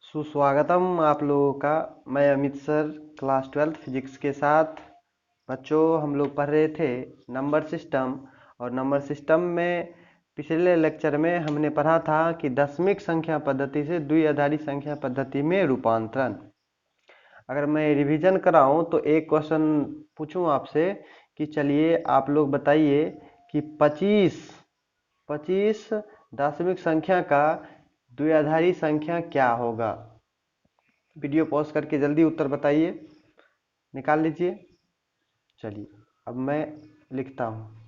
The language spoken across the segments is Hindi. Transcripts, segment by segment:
सुस्वागतम आप लोगों का। मैं Amit sir class 12th physics के साथ। बच्चों, हम लोग पढ़ रहे थे नंबर सिस्टम। और नंबर सिस्टम में पिछले लेक्चर में हमने पढ़ा था कि दशमिक संख्या पद्धति से द्विआधारी संख्या पद्धति में रूपांतरण। अगर मैं रिवीजन कराऊं तो एक क्वेश्चन पूछूं आपसे कि चलिए आप लोग बताइए कि 25 दशमिक संख्या का द्विआधारी संख्या क्या होगा। वीडियो पॉज करके जल्दी उत्तर बताइए, निकाल लीजिए। चलिए अब मैं लिखता हूँ।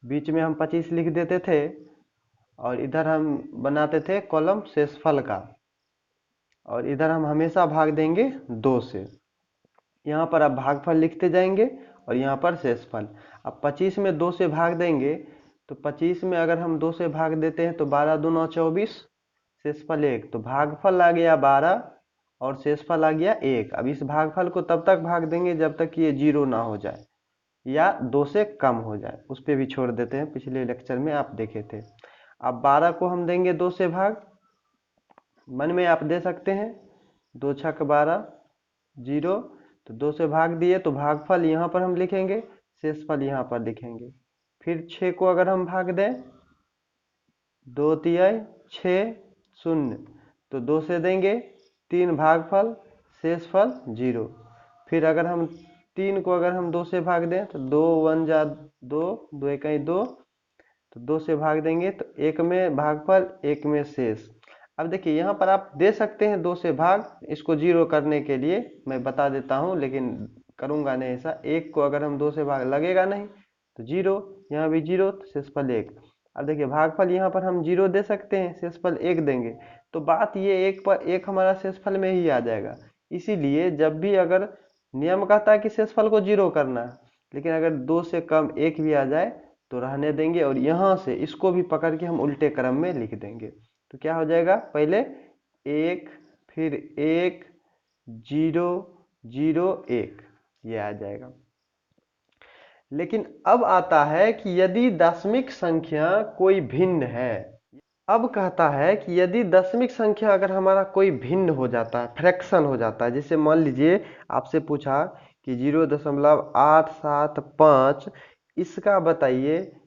बीच में हम 25 लिख देते थे और इधर हम बनाते थे कॉलम शेषफल का, और इधर हम हमेशा भाग देंगे 2 से। यहाँ पर अब भागफल लिखते जाएंगे और यहाँ पर शेषफल। अब 25 में 2 से भाग देंगे तो 25 में अगर हम 2 से भाग देते हैं तो 12 दूना 24, शेषफल 1, तो भागफल आ गया 12 और शेषफल आ गया 1। अब इस भागफल को तब तक भाग देंगे जब तक ये 0 ना हो जाए या 2 से कम हो जाए। उस पर भी छोड़ देते हैं, पिछले लेक्चर में आप देखे थे। अब 12 को हम देंगे 2 से भाग, मन में आप दे सकते हैं, 2 छक 12 0। तो 2 से भाग दिए तो भागफल यहाँ पर हम लिखेंगे, शेषफल यहाँ पर लिखेंगे। फिर 6 को अगर हम भाग दें, 2 तिहाई 6 0, तो 2 से देंगे 3, भागफल शेषफल 0। फिर अगर हम 3 को अगर हम 2 से भाग दें तो 2 1 जा 2, 2 इकाई 2, तो 2 से भाग देंगे तो 1 में भागफल 1 में शेष। अब देखिए यहाँ पर आप दे सकते हैं 2 से भाग, इसको 0 करने के लिए मैं बता देता हूँ, लेकिन करूँगा नहीं ऐसा। 1 को अगर हम 2 से भाग लगेगा नहीं तो 0, यहाँ भी 0, तो शेषफल 1। अब देखिए भागफल यहाँ पर हम 0 दे सकते हैं, शेषफल 1 देंगे, तो बात ये 1 पर 1 हमारा शेषफल में ही आ जाएगा। इसीलिए जब भी अगर नियम कहता है कि शेषफल को 0 करना है, लेकिन अगर 2 से कम 1 भी आ जाए तो रहने देंगे, और यहाँ से इसको भी पकड़ के हम उल्टे क्रम में लिख देंगे। तो क्या हो जाएगा, पहले 1, फिर 1 0 0 1, ये आ जाएगा। लेकिन अब आता है कि यदि दशमिक संख्या कोई भिन्न है। अब कहता है कि यदि दशमिक संख्या अगर हमारा कोई भिन्न हो जाता है, फ्रैक्शन हो जाता है, जैसे मान लीजिए आपसे पूछा कि 0.875,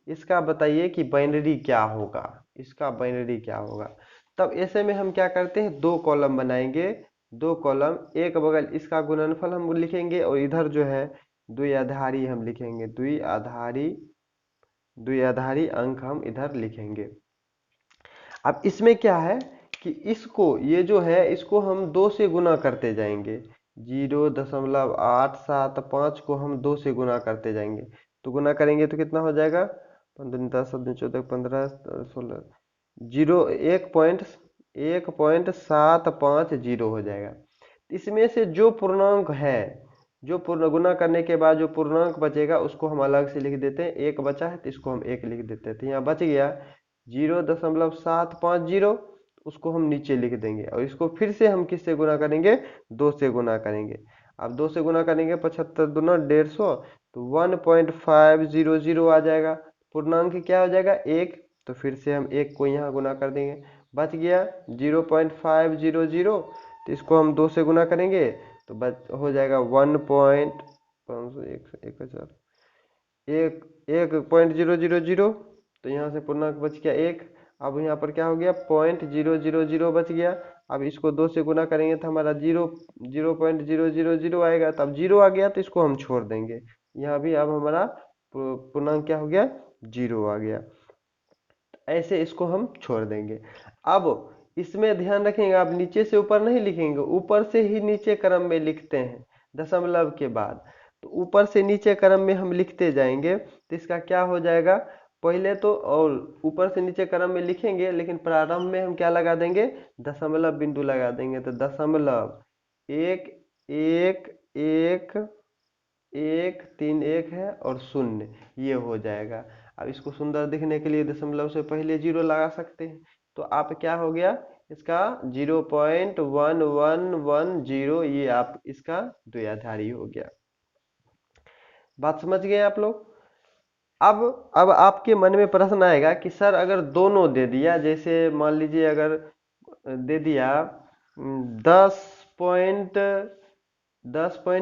इसका बताइए कि बाइनरी क्या होगा, इसका बाइनरी क्या होगा। तब ऐसे में हम क्या करते हैं, 2 कॉलम बनाएंगे। 2 कॉलम, एक बगल इसका गुणनफल हम लिखेंगे और इधर जो है द्विआधारी हम लिखेंगे, द्विआधारी अंक हम इधर लिखेंगे। अब इसमें क्या है कि इसको, ये जो है इसको हम 2 से गुना करते जाएंगे। 0.875 को हम 2 से गुना करते जाएंगे, तो गुना करेंगे तो कितना हो जाएगा, 15 10 14 15 16, 1.750 हो जाएगा। इसमें से जो पूर्णांक है, जो पूर्ण गुना करने के बाद जो पूर्णांक बचेगा उसको हम अलग से लिख देते हैं। 1 बचा है तो इसको हम 1 लिख देते हैं, तो यहाँ बच गया 0.750, उसको हम नीचे लिख देंगे, और इसको फिर से हम किससे गुना करेंगे, 2 से गुना करेंगे। अब 2 से गुना करेंगे 75 दूना 150, तो 1.500 आ जाएगा। पूर्णांक क्या हो जाएगा, 1, तो फिर से हम 1 को यहाँ गुना कर देंगे, बच गया 0.500, तो इसको हम 2 से गुना करेंगे तो बच हो जाएगा 1.000, तो यहाँ से पूर्णांक बच गया 1। अब यहाँ पर क्या हो गया, 0.000 बच गया। अब इसको 2 से गुना करेंगे तो हमारा 0.000 आएगा, तब 0 आ गया तो इसको हम छोड़ देंगे। यहाँ भी अब हमारा पूर्णांक क्या हो गया, 0 आ गया। ऐसे इसको हम छोड़ देंगे। अब इसमें ध्यान रखेंगे, आप नीचे से ऊपर नहीं लिखेंगे, ऊपर से ही नीचे क्रम में लिखते हैं दशमलव के बाद। तो ऊपर से नीचे क्रम में हम लिखते जाएंगे, तो इसका क्या हो जाएगा, पहले तो और ऊपर से नीचे क्रम में लिखेंगे, लेकिन प्रारंभ में हम क्या लगा देंगे, दशमलव बिंदु लगा देंगे। तो दशमलव 1 1 1 1 3 1 है और 0, ये हो जाएगा। अब इसको सुंदर दिखने के लिए दशमलव से पहले 0 लगा सकते हैं, तो आप क्या हो गया इसका 0.1110, ये आप इसका द्विआधारी हो गया। बात समझ गए आप लोग। अब आपके मन में प्रश्न आएगा कि सर अगर दोनों दे दिया, जैसे मान लीजिए अगर दे दिया 10 पॉइंट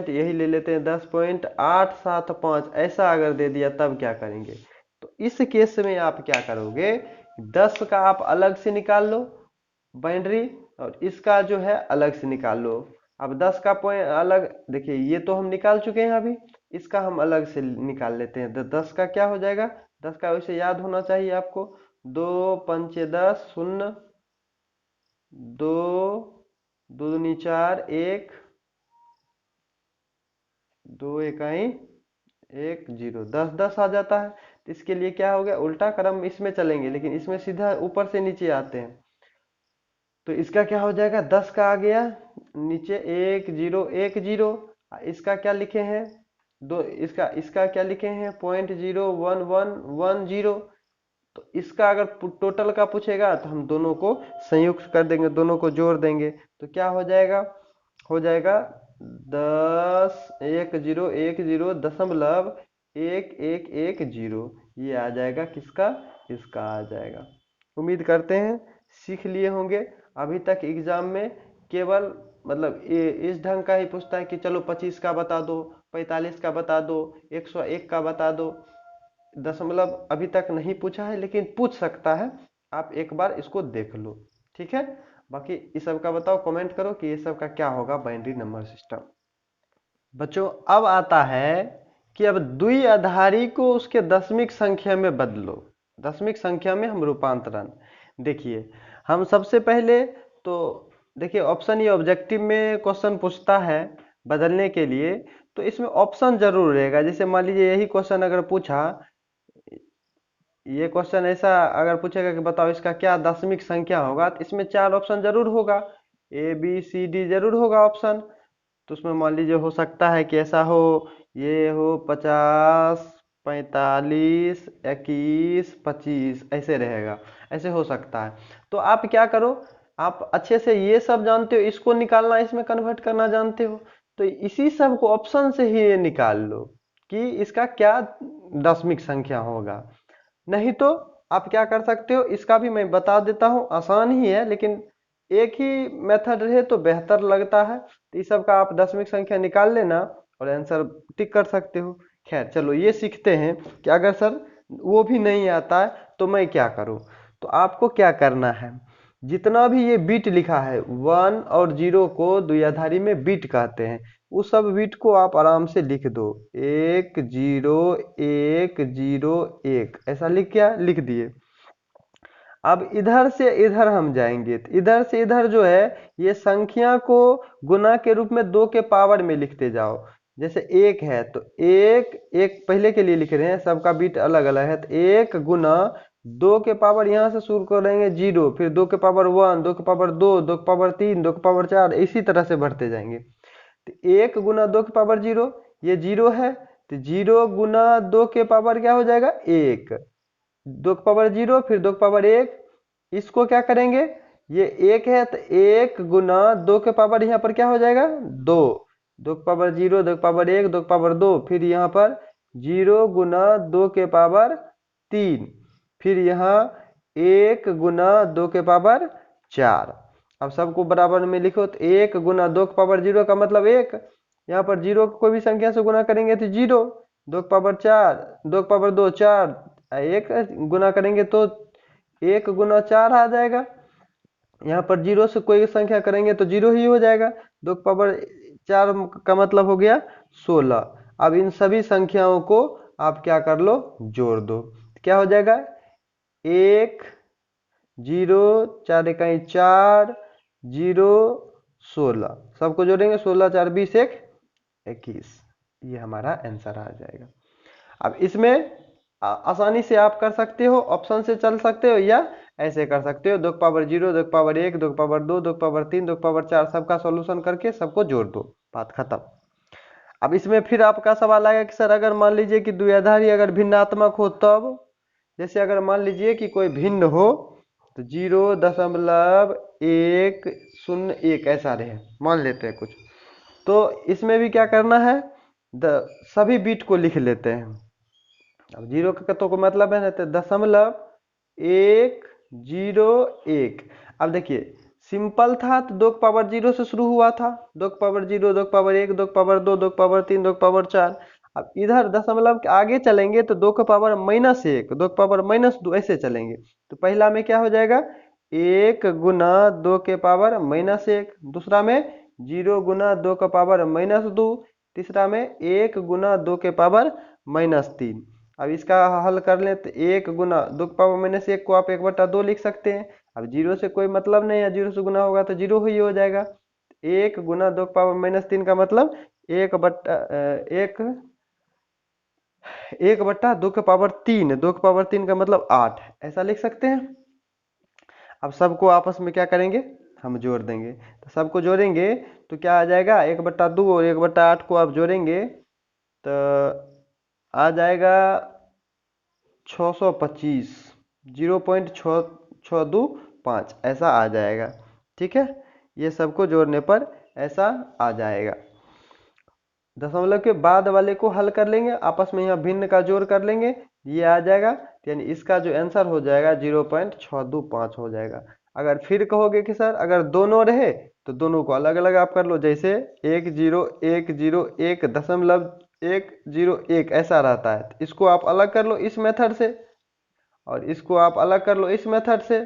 यही ले लेते हैं, 10.875 ऐसा अगर दे दिया तब क्या करेंगे? तो इस केस में आप क्या करोगे, 10 का आप अलग से निकाल लो बाइनरी, और इसका जो है अलग से निकाल लो। अब 10 का पॉइंट अलग, देखिए ये तो हम निकाल चुके हैं अभी, इसका हम अलग से निकाल लेते हैं। तो 10 का क्या हो जाएगा, 10 का वैसे याद होना चाहिए आपको, 2×5=10, 0, 2, 2×4 1, 2×1 0, 10 10 आ जाता है। तो इसके लिए क्या हो गया, उल्टा क्रम इसमें चलेंगे, लेकिन इसमें सीधा ऊपर से नीचे आते हैं। तो इसका क्या हो जाएगा, 10 का आ गया नीचे 1 0 1 0, इसका क्या लिखे हैं, दो, इसका क्या लिखे हैं, 0.01110। तो इसका अगर टोटल का पूछेगा तो हम दोनों को संयुक्त कर देंगे, दोनों को जोड़ देंगे, तो क्या हो जाएगा, हो जाएगा 10 1010.1110, ये आ जाएगा किसका, इसका आ जाएगा। उम्मीद करते हैं सीख लिए होंगे। अभी तक एग्जाम में केवल मतलब इस ढंग का ही पूछता है कि चलो 25 का बता दो, 45 का बता दो, 101 का बता दो। दशमलव अभी तक नहीं पूछा है, लेकिन पूछ सकता है, आप एक बार इसको देख लो, ठीक है। बाकी इस सब का बताओ, कमेंट करो कि ये सब का क्या होगा बाइनरी नंबर सिस्टम। बच्चों अब आता है कि अब द्विआधारी को उसके दशमिक संख्या में बदलो, दशमिक संख्या में हम रूपांतरण। देखिए हम सबसे पहले तो देखिए ऑप्शन, ये ऑब्जेक्टिव में क्वेश्चन पूछता है बदलने के लिए, तो इसमें ऑप्शन जरूर रहेगा। जैसे मान लीजिए यही क्वेश्चन अगर पूछा, ये क्वेश्चन ऐसा अगर पूछेगा कि बताओ इसका क्या दशमिक संख्या होगा, तो इसमें 4 ऑप्शन जरूर होगा, ABCD जरूर होगा ऑप्शन। तो उसमें मान लीजिए हो सकता है कि ऐसा हो, ये हो 50, 45, 21, 25 ऐसे रहेगा, ऐसे हो सकता है। तो आप क्या करो, आप अच्छे से ये सब जानते हो, इसको निकालना इसमें कन्वर्ट करना जानते हो, तो इसी सब को ऑप्शन से ही निकाल लो कि इसका क्या दशमिक संख्या होगा। नहीं तो आप क्या कर सकते हो, इसका भी मैं बता देता हूँ, आसान ही है, लेकिन एक ही मेथड रहे तो बेहतर लगता है। तो इस सब का आप दशमिक संख्या निकाल लेना और आंसर टिक कर सकते हो। खैर चलो ये सीखते हैं कि अगर सर वो भी नहीं आता है तो मैं क्या करूँ। तो आपको क्या करना है, जितना भी ये बीट लिखा है 1 और 0 को द्विआधारी में बीट कहते हैं, उस सब बीट को आप आराम से लिख दो, 1 0 1 0 1 ऐसा लिख दिए। अब इधर से इधर हम जाएंगे, तो इधर से इधर जो है ये संख्या को गुना के रूप में 2 के पावर में लिखते जाओ। जैसे 1 है तो 1 1 पहले के लिए लिख रहे हैं, सबका बीट अलग अलग है, तो 1 गुना 2 के पावर यहाँ से शुरू करेंगे 0, फिर 2 के पावर 1, 2 के पावर 2, 2 के पावर 3, 2 के पावर 4, इसी तरह से बढ़ते जाएंगे। तो 1 गुना 2 के पावर 0, ये 0 है, तो 0 गुना 2 के पावर क्या हो जाएगा 1, 2 के पावर 0, फिर 2 के पावर 1, इसको क्या करेंगे, ये 1 है तो 1 गुना 2 के पावर यहाँ पर क्या हो जाएगा 2, 2 के पावर 0, 2 के पावर 1, 2 के पावर 2, फिर यहाँ पर 0 गुना 2 के पावर 3, फिर यहाँ 1 गुना 2 के पावर 4। अब सबको बराबर में लिखो, तो 1 गुना 2 के पावर 0 का मतलब 1, यहाँ पर 0 को कोई भी संख्या से गुना करेंगे तो 0, 2 के पावर 4, 2 के पावर 2 4, 1 गुना करेंगे तो 1 गुना 4 आ जाएगा। यहाँ पर 0 से कोई संख्या करेंगे तो 0 ही हो जाएगा, 2 के पावर 4 का मतलब हो गया 16। अब इन सभी संख्याओं को आप क्या कर लो, जोड़ दो, क्या हो जाएगा 1 0 4 इकाई 4 0 16, सबको जोड़ेंगे 16 4 20 1 21, ये हमारा आंसर आ जाएगा। अब इसमें आसानी से आप कर सकते हो, ऑप्शन से चल सकते हो या ऐसे कर सकते हो, 2 के पावर 0, 2 के पावर 1, 2 के पावर 2, 2 के पावर 3, 2 के पावर 4, सबका सॉल्यूशन करके सबको जोड़ दो, बात खत्म। अब इसमें फिर आपका सवाल आएगा कि सर अगर मान लीजिए कि द्विआधारी अगर भिन्नात्मक हो तब, जैसे अगर मान लीजिए कि कोई भिन्न हो तो 0.101 ऐसा रहे, मान लेते हैं कुछ, तो इसमें भी क्या करना है, सभी बीट को लिख लेते हैं। अब 0 का तो कोई मतलब है ना, तो 0.101। अब देखिए सिंपल था तो 2 की पावर 0 से शुरू हुआ था, 2 की पावर 0, 2 की पावर 1, 2 की पावर 2, 2 की पावर 3, 2 की पावर 4। अब इधर दशमलव के आगे चलेंगे तो 2 की पावर -1, 2 की पावर -2 ऐसे चलेंगे। तो पहला में क्या हो जाएगा, 1 गुना 2 के पावर -1, दूसरा में 0 गुना 2 का पावर -2, तीसरा में 1 गुना 2 के पावर -3। अब इसका हल कर लें तो 1 गुना 2 के पावर -1 को आप 1/2 लिख सकते हैं। अब जीरो से कोई मतलब नहीं है, जीरो से गुना होगा तो जीरो ही हो जाएगा। 1 गुना 2 की पावर -3 का मतलब 1/2 के पावर 3, 2 के पावर 3 का मतलब 8, ऐसा लिख सकते हैं। अब सबको आपस में क्या करेंगे, हम जोड़ देंगे। तो सबको जोड़ेंगे तो क्या आ जाएगा, 1/2 और 1/8 को आप जोड़ेंगे तो आ जाएगा 625, 0.625 ऐसा आ जाएगा। ठीक है, ये सबको जोड़ने पर ऐसा आ जाएगा। दशमलव के बाद वाले को हल कर लेंगे, आपस में यहाँ भिन्न का जोड़ कर लेंगे, ये आ जाएगा। यानी इसका जो आंसर हो जाएगा 0.625 हो जाएगा। अगर फिर कहोगे कि सर अगर दोनों रहे तो दोनों को अलग अलग आप कर लो, जैसे 10101001 ऐसा रहता है, तो इसको आप अलग कर लो इस मेथड से, और इसको आप अलग कर लो इस मेथड से,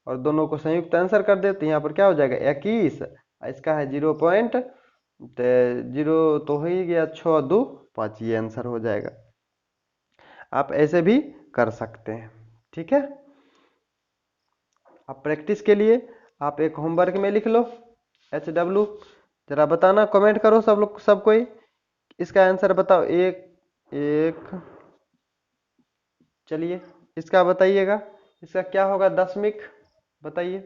और दोनों को संयुक्त आंसर कर दे तो यहाँ पर क्या हो जाएगा 21। इसका है 0.0 तो हो ही गया, 625 ये आंसर हो जाएगा। आप ऐसे भी कर सकते हैं। ठीक है, अब प्रैक्टिस के लिए आप एक होमवर्क में लिख लो HW, जरा बताना, कमेंट करो सब लोग, सब कोई इसका आंसर बताओ। एक एक चलिए इसका बताइएगा, इसका क्या होगा दशमिक, बताइए।